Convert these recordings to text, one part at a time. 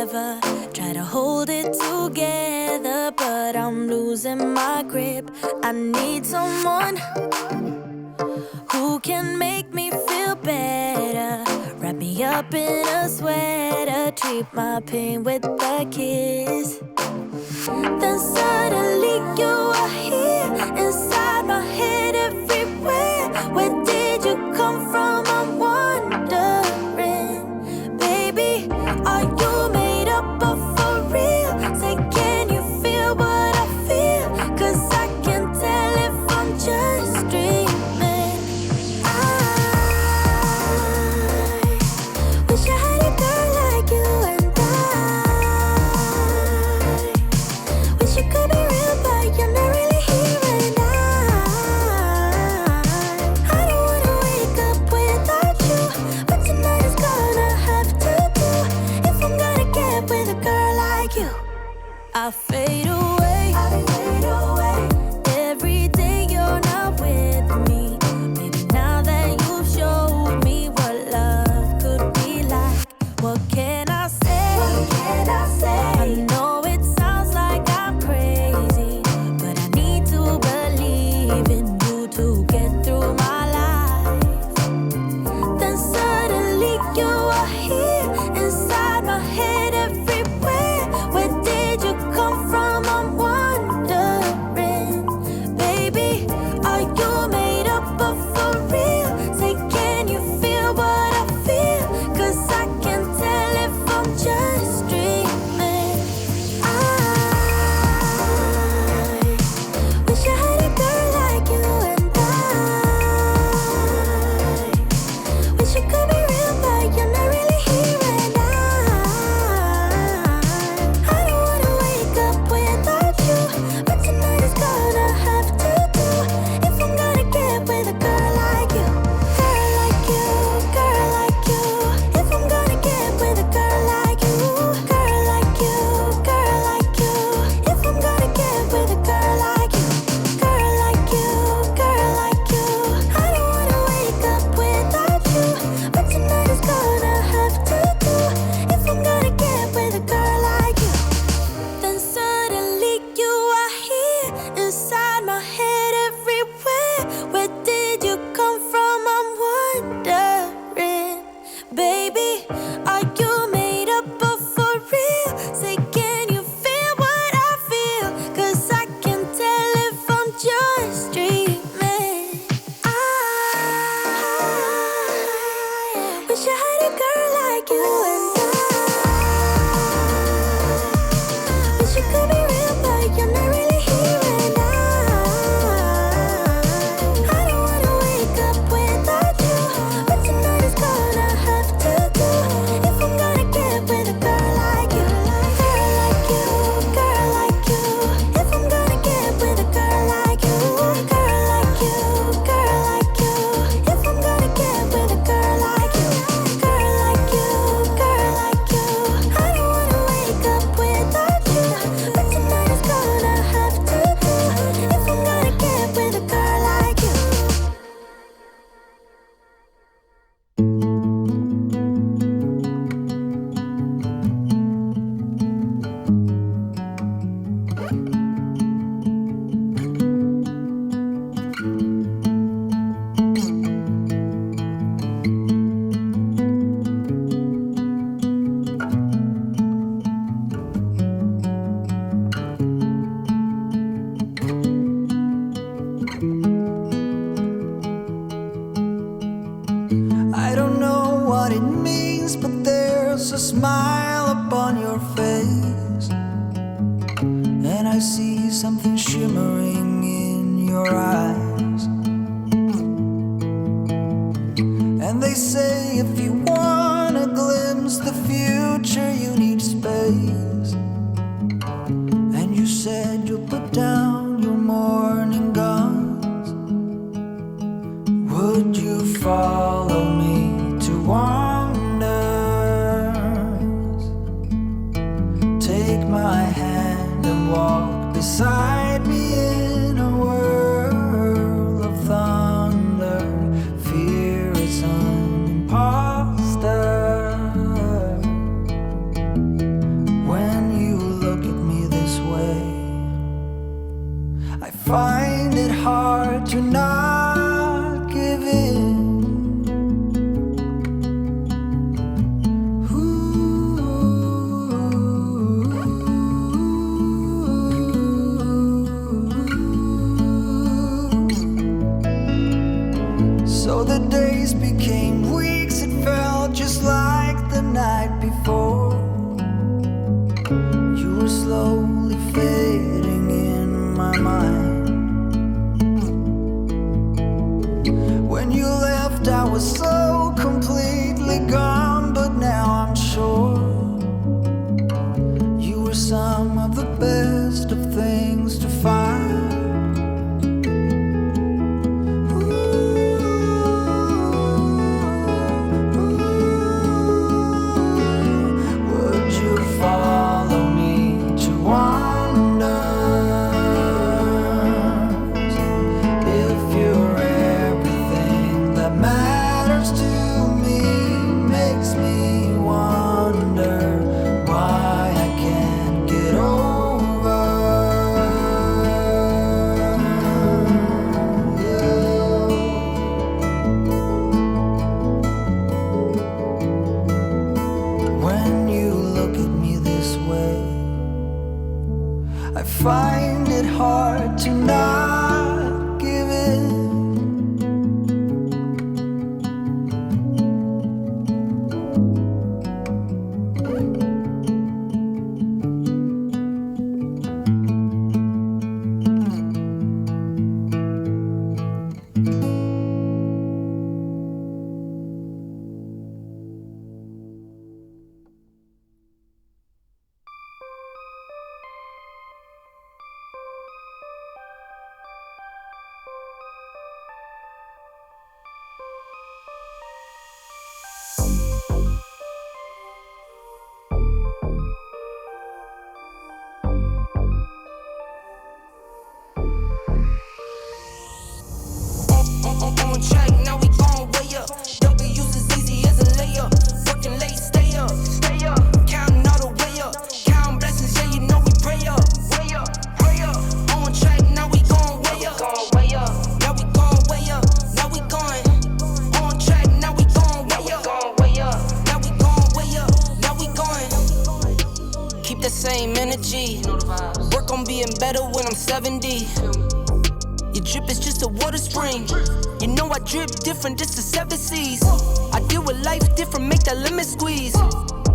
together. Try to hold it together, but I'm losing my grip. I need someone who can make me feel better. Wrap me up in a sweater, treat my pain with a kiss. Then suddenly you are here, inside my head everywhere. Where did you come from? I'm wondering. Baby, are you made up of for real? Say, can you feel what I feel? 'Cause I can tell if I'm just dreaming. I wish I had a girl like you, and wish you could be real, but you're not really here. And I don't wanna wake up without you, but tonight is gonna have to do. If I'm gonna get with a girl like you, I fade away. Every day you're not with me. Maybe now that you've showed me what love could be like, what can I say? I know it sounds like I'm crazy, but I need to believe in you to get through my life. Then suddenly you are here, inside my head everywhere. Where did you come from? I'm wondering. Baby, are you made up of for real? Say, can you feel what I feel? 'Cause I can tell if I'm just dreaming. I wish I had a girl like you, and wish you could be real, but you're not really here. And I don't wanna wake up without you, but tonight is gonna have to do. If I'm gonna get with a girl like you, girl like you, girl like you. If I'm gonna get with a girl like you, girl like you, girl like you. If I'm gonna get with a girl like you, girl like you, girl like you. I don't wanna wake up without you, but tonight is gonna have to do. If I'm gonna get with a girl like you. Then suddenly you are here, inside my head everywhere. Where did you come from? I'm wondering. Baby, are you made up of for real? Say, can you feel what I feel? 'Cause I can tell if I'm just dreaming. I wish I had a girl like you, and wish you could be real, but you're not really here. And I don't wanna wake up without you, but tonight is gonna have to do. If I'm gonna get with a girl like you, girl like you, girl like you. If I'm gonna get with a girl like you, girl like you, girl like you. If I'm gonna get with a girl like you, girl like you, girl like you. I don't wanna wake up without you, but tonight is gonna have to do. If I'm gonna get with a girl like you. I don't know what it means, but there's a smile upon your face, and I see something shimmering in your eyes. And they say if you wanna glimpse the future, you need space. And you said you'll put down your morning guns. Would you follow me to wonders? Take my hand and walk beside me in a world of thunder. Fear is an imposter. find it hard to not give in. So the days became weeks, it felt just like the night before. You were slowly fading in my mind. When you left, I was so completely gone, but now I'm sure you were some of the best of things to find. Find it hard to not give in. Same energy. Work on being better when I'm 70. Your drip is just a water spring. You know I drip different, this the 7 seas. I deal with life different, make that lemon squeeze.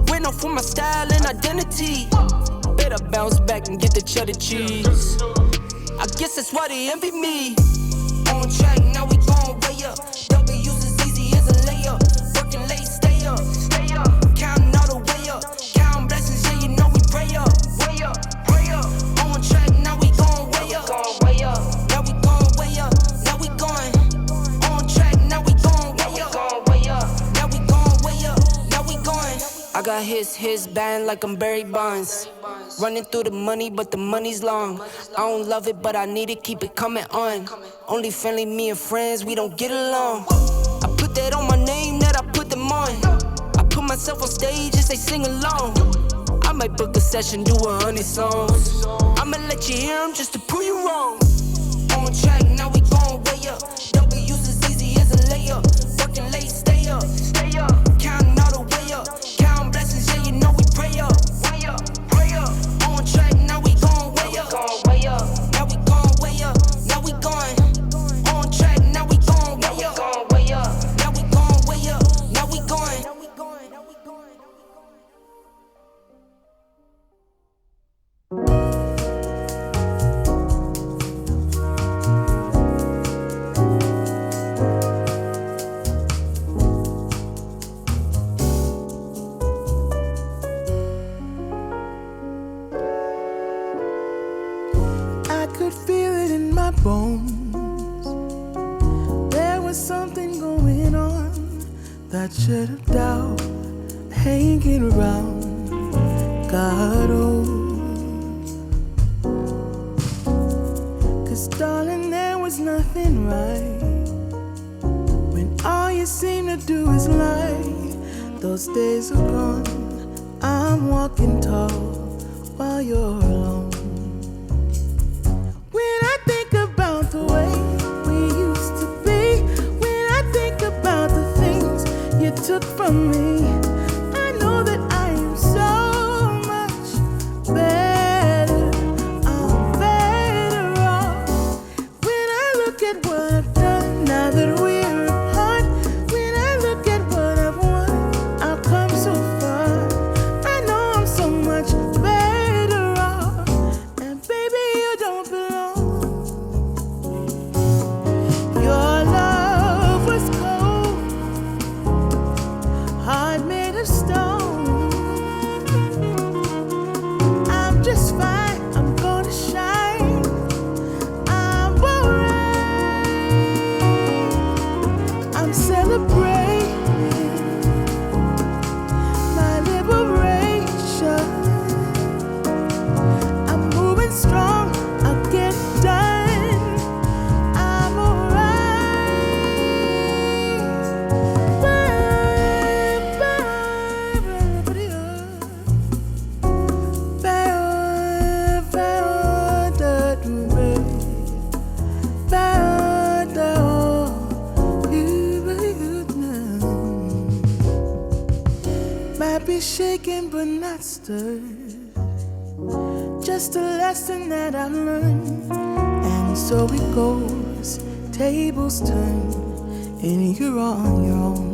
Went off for my style and identity. Better bounce back and get the cheddar cheese. I guess that's why they envy me. On track, now we gon' way up. W's as easy as a layup. Working late, stay up. Counting all the way up. Counting blessings, yeah, you know we pray up. Way up, pray up. On track, now we gon' way up. Now we gon' way up. Now we going. On track, now we gon' way up. Now we gon' way up. Now we going. I got his band like I'm Barry Bonds. Running through the money, but the money's long. I don't love it, but I need it, keep it coming on. Only friendly, me and friends, we don't get along. I put that on my name, that I put them on. I put myself on stage and say sing along. I might book a session, do 100 songs. I'ma let you hear them just to prove you wrong. On track, now we gon' way up. W's as easy as a layup. Working late, stay up. Counting all the way up. Counting blessings, yeah, you know we pray up. Pray up. On track, now we gon' way up. Now we gon' way up. Now we going. On track, now we gon' way up. Now we gon' way up. Now we going. I could feel it in my bones. There was something going on that should have doubt hanging around. God, oh, 'cause darling, there was nothing right when all you seem to do is lie. Those days are gone. I'm walking tall while you're alone. When I think took from me. I know that I am so much better. I'm better off when I look at what I've done now that we're apart. When I look at what I've won, I've come so far. I know I'm so much better off, and baby, you don't belong. Your love was cold, heart made of stone. I'm just fine, I'm gonna shine. I'm alright. I'm celebrating my liberation. I'm moving strong, I'll get it done. I'm alright. Might be shaken but not stirred. Just a lesson that I've learned. And so it goes, tables turn, and you're on your own.